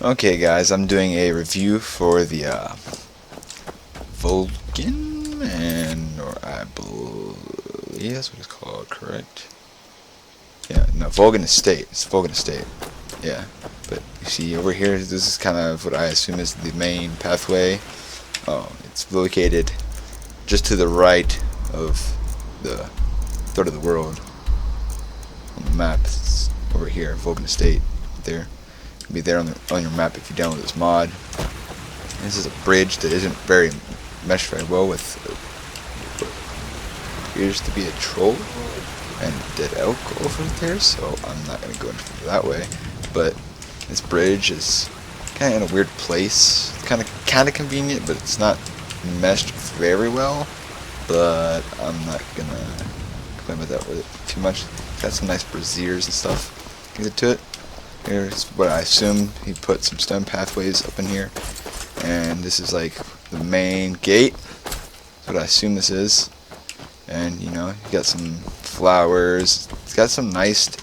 Okay guys, I'm doing a review for the Volgan, or I believe that's what it's called, correct? Yeah, no, Volgan Estate. It's Volgan Estate. Yeah, but you see over here, this is kind of what I assume is the main pathway. Oh, it's located just to the right of the third of the world on the map. It's over here, Volgan Estate, there. Be there on your map if you download this mod. And this is a bridge that isn't very meshed very well with what appears to be a troll and dead elk over there, so I'm not going to go into that way. But this bridge is kind of in a weird place. It's kind of convenient, but it's not meshed very well. But I'm not gonna complain about that with it too much. It's got some nice braziers and stuff. Get to it. Here's what I assume he put some stone pathways up in here, and this is like the main gate. That's what I assume this is. And you know, you got some flowers. It's got some nice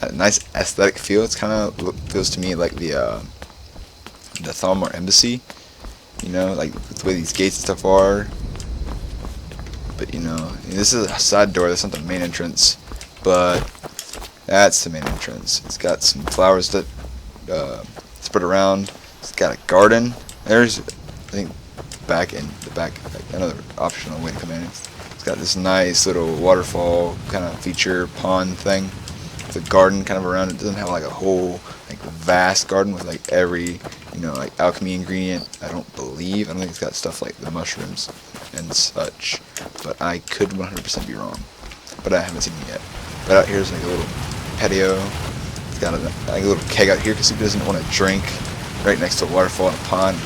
aesthetic feel. It's kind of feels to me like the Thalmor Embassy. You know, like the way these gates and stuff are. But you know, this is a side door. That's not the main entrance, but that's the main entrance. It's got some flowers that spread around. It's got a garden. There's, I think, back another optional way to come in. It's got this nice little waterfall kind of feature pond thing. It's a garden kind of around it. It doesn't have like a whole like vast garden with like every like alchemy ingredient. I don't think it's got stuff like the mushrooms and such. But I could 100% be wrong. But I haven't seen it yet. But out here's like a little patio. It's got like a little keg out here because he doesn't want to drink right next to a waterfall and a pond,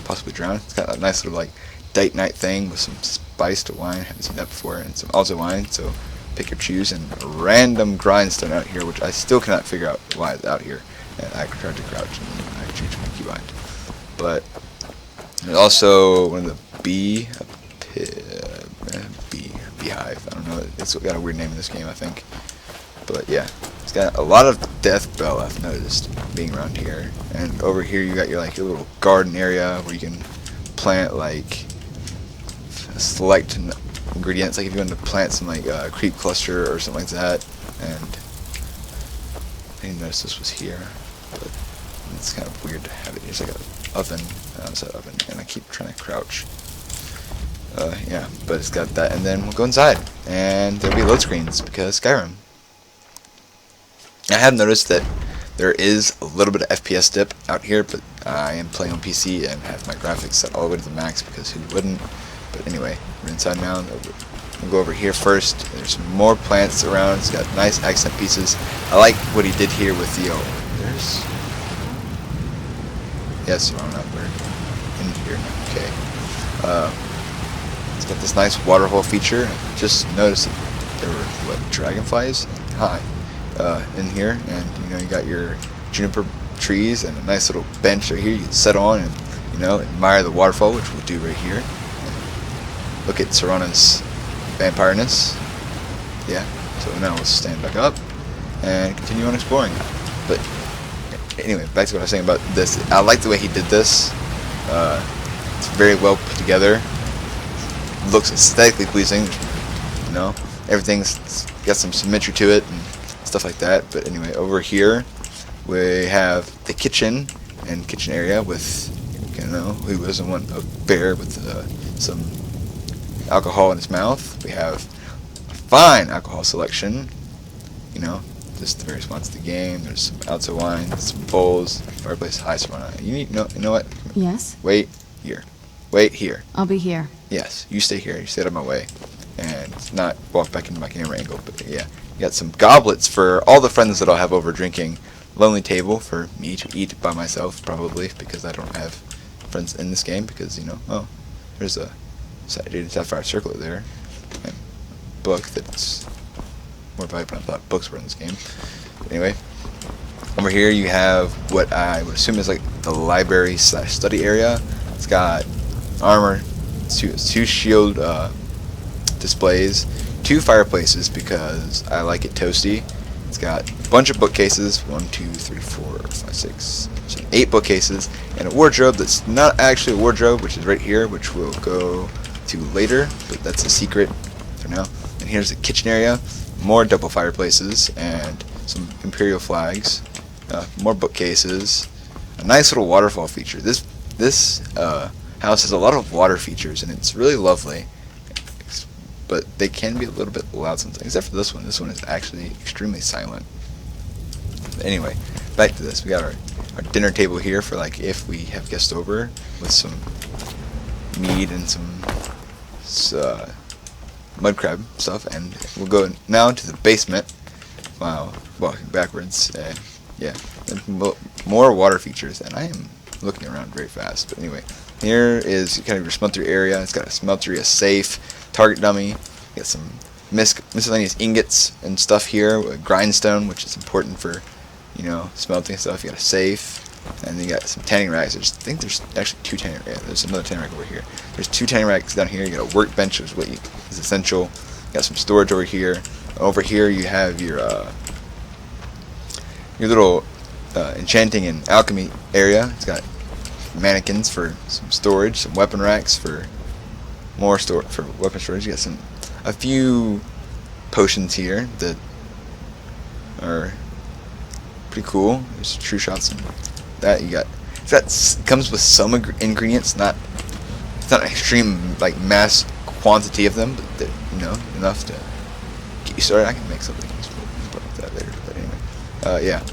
possibly drown. It's got a nice little like date night thing with some spiced wine. I haven't seen that before, and some also wine. So pick your choose. And a random grindstone out here, which I still cannot figure out why it's out here. And I tried to crouch and I changed my keybind. But there's also one of the beehive. I don't know. It's got a weird name in this game, I think. But yeah, it's got a lot of death bell, I've noticed, being around here. And over here you got your little garden area where you can plant like select ingredients, like if you want to plant some like creep cluster or something like that. And I didn't notice this was here, but it's kind of weird to have it. There's like an oven, outside oven, and I keep trying to crouch. Yeah, but it's got that, and then we'll go inside, and there'll be load screens because Skyrim. I have noticed that there is a little bit of FPS dip out here, but I am playing on PC and have my graphics set all the way to the max because who wouldn't? But anyway, we're inside now. We'll go over here first. There's some more plants around. It's got nice accent pieces. I like what he did here with the there's yes, wrong up. We're in here. Okay. It's got this nice waterfall feature. Just noticed that there were dragonflies. Hi. In here, and you got your juniper trees and a nice little bench right here you can sit on and admire the waterfall, which we'll do right here. And look at Serana's vampireness. Yeah, so now we'll stand back up and continue on exploring. But anyway, back to what I was saying about this. I like the way he did this. It's very well put together. It looks aesthetically pleasing. Everything's got some symmetry to it and stuff like that. But anyway, over here we have the kitchen and kitchen area with who doesn't want a bear with some alcohol in his mouth. We have a fine alcohol selection, just the various mods of the game. There's some outside wine, some bowls, fireplace. Hi, Savannah. You know what? Yes? Wait here. I'll be here. Yes, you stay here. You stay out of my way. And not walk back into my camera angle. But yeah, you got some goblets for all the friends that I'll have over drinking. Lonely table for me to eat by myself, probably, because I don't have friends in this game. Because, there's a Jade Sapphire Circlet there. And a book that's more valuable than I thought books were in this game. But anyway, over here you have what I would assume is like the library / study area. It's got armor, two shield displays, 2 fireplaces because I like it toasty, It's got a bunch of bookcases, 1, 2, 3, 4, 5, 6, 7, 8 bookcases, and a wardrobe that's not actually a wardrobe, which is right here, which we'll go to later, but that's a secret for now. And here's the kitchen area, more double fireplaces, and some imperial flags, more bookcases, a nice little waterfall feature. This house has a lot of water features, and it's really lovely, but they can be a little bit loud sometimes, except for this one. This one is actually extremely silent. But anyway, back to this. We got our dinner table here for like if we have guests over, with some meat and some mud crab stuff, and we'll go now to the basement. Wow, walking backwards. Yeah, and more water features, and I am looking around very fast. But anyway, here is kind of your smeltery area. It's got a smeltery, a safe, target dummy. You got some miscellaneous ingots and stuff here, a grindstone, which is important for, you know, smelting stuff. You got a safe, and then you got some tanning racks. I think there's actually 2 tanning racks. There's another tanning rack over here. There's 2 tanning racks down here. You got a workbench, which is essential. You got some storage over here. Over here you have your little enchanting and alchemy area. It's got mannequins for some storage, some weapon racks for more for weapon storage. You got a few potions here that are pretty cool. There's true shots and that. You got it comes with some ingredients, it's not an extreme like mass quantity of them, but they're, you know, enough to get you started. I can make something useful about that later, but anyway, yeah.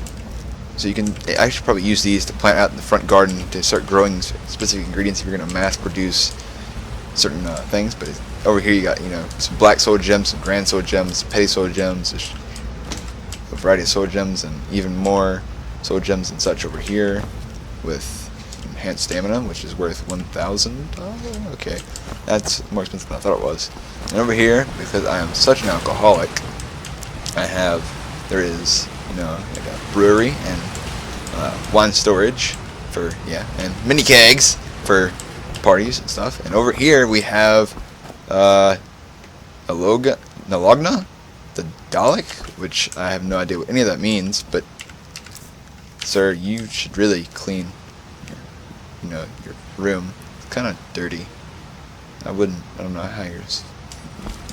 So you can actually probably use these to plant out in the front garden to start growing specific ingredients if you're going to mass produce certain things. But over here you got, you know, some black soul gems, some grand soul gems, petty soul gems, a variety of soul gems, and even more soul gems and such over here with enhanced stamina, which is worth 1,000. Oh, okay, that's more expensive than I thought it was. And over here, because I am such an alcoholic, there is, you know, like a brewery and wine storage for, yeah, and mini kegs for parties and stuff. And over here we have Nalogna, the Dalek, which I have no idea what any of that means, but sir, you should really clean your room. It's kind of dirty. I don't know how you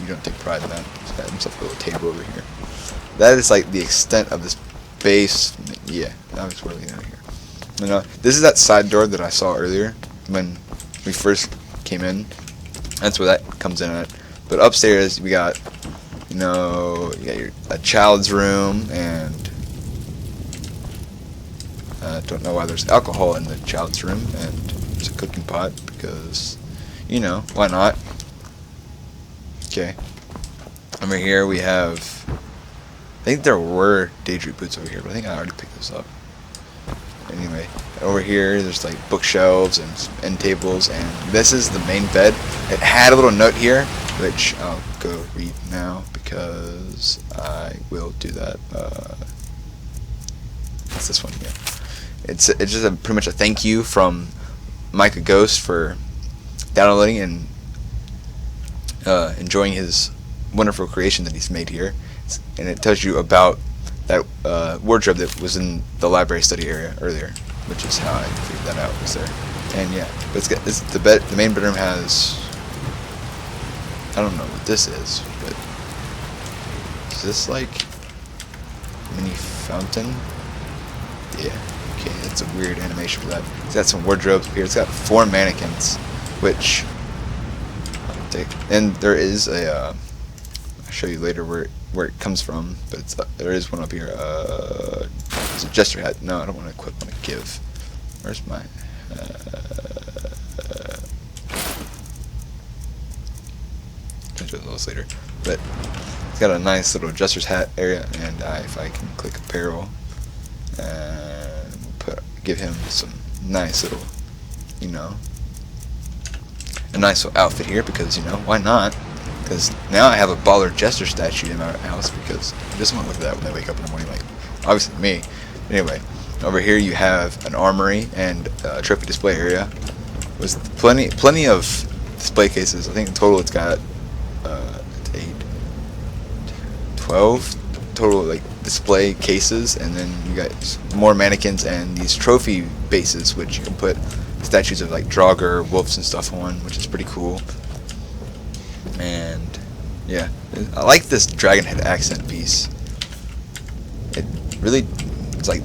don't take pride in that. He's got himself a little table over here. That is like the extent of this base. Yeah, now it's really out here. You know, this is that side door that I saw earlier when we first came in. That's where that comes in at. But upstairs we got, you know, a child's room, and I don't know why there's alcohol in the child's room, and there's a cooking pot because, you know, why not? Okay. Over here we have, I think there were Daedric boots over here, but I think I already picked this up. Anyway, over here there's like bookshelves and some end tables, and this is the main bed. It had a little note here, which I'll go read now because I will do that. It's this one here. It's just pretty much a thank you from Micah Ghost for downloading and enjoying his wonderful creation that he's made here, and it tells you about that wardrobe that was in the library study area earlier, which is how I figured that out was there. And yeah, but the main bedroom has, I don't know what this is, but is this like mini fountain? Yeah, okay, that's a weird animation for that. It's got some wardrobes here. It's got 4 mannequins, which I'll take. And there is a I'll show you later where it comes from, but there is one up here. It's a jester hat. No, I don't want to equip. I want to give. Where's my? I'll show those later. But it's got a nice little jester's hat area, and if I can click apparel, and give him some nice little, you know, a nice little outfit here, because, you know, why not? Because now I have a baller jester statue in my house, because I just want to look at that when they wake up in the morning, like, obviously me. Anyway, over here you have an armory and a trophy display area with plenty of display cases. I think in total it's got 8, 12 total, like display cases, and then you got more mannequins and these trophy bases, which you can put statues of like Draugr, wolves, and stuff on, which is pretty cool. And yeah, I like this dragon head accent piece. It really, it's like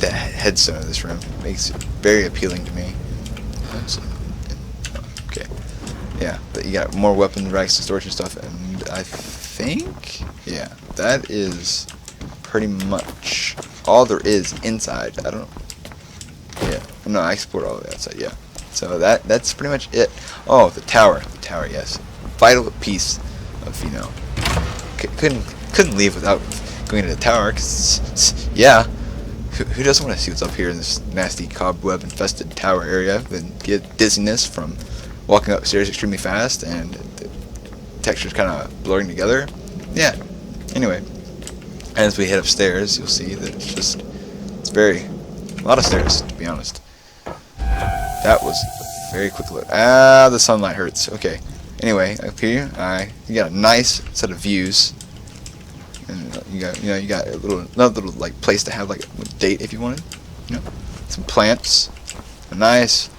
the headstone of this room. It makes it very appealing to me. Okay, yeah, but you got more weapon racks and storage and stuff, and I think, yeah, that is pretty much all there is inside. I don't know. Yeah, no, I explored all of the outside. Yeah, so that's pretty much it. Oh, the tower, yes, vital piece of, you know, couldn't leave without going to the tower. 'Cause yeah, who doesn't want to see what's up here in this nasty cobweb infested tower area and get dizziness from walking upstairs extremely fast and the textures kind of blurring together? Yeah. Anyway, as we head upstairs, you'll see that it's a lot of stairs, to be honest. That was a very quick look. Ah, the sunlight hurts. Okay. Anyway, up here, you got a nice set of views, and you got another little like place to have like a date if you wanted. You know, some plants, a nice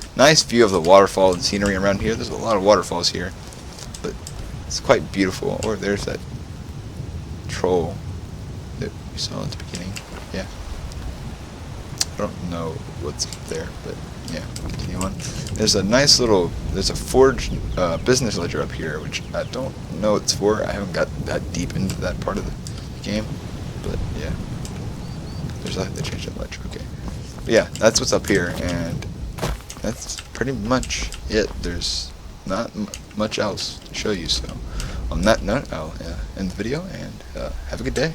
view of the waterfall and scenery around here. There's a lot of waterfalls here, but it's quite beautiful. Or there's that troll that we saw at the beginning. Yeah. I don't know what's up there, but yeah, continue on. There's a forged business ledger up here, which I don't know what it's for. I haven't got that deep into that part of the game, but yeah. They changed that ledger, okay. But yeah, that's what's up here, and that's pretty much it. There's not much else to show you, so on that note, I'll end the video, and have a good day.